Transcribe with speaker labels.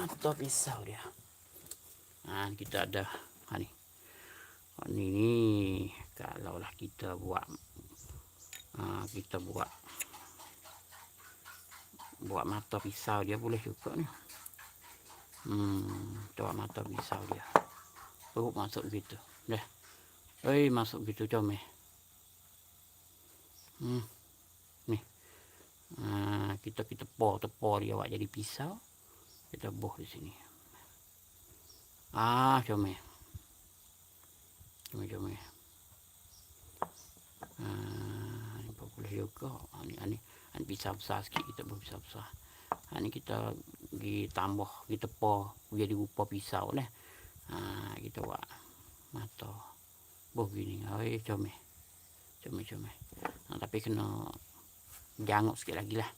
Speaker 1: mata pisau dia. Kita ada ini kalaulah kita buat mata pisau dia boleh juga nih. Coba mata pisau dia. Masuk gitu. Dah. Masuk gitu comel. Nih. Kita tepor dia buat jadi pisau. Kita boh di sini. Comel. Comel. Ini boleh juga. Ini pisau besar sikit, kita buat pisau besar. Ini kita ditambah, kita tepor jadi rupa pisau nih. Kita buat mata. Boh gini. Comel. Tapi kena janguk sikit lagi lah.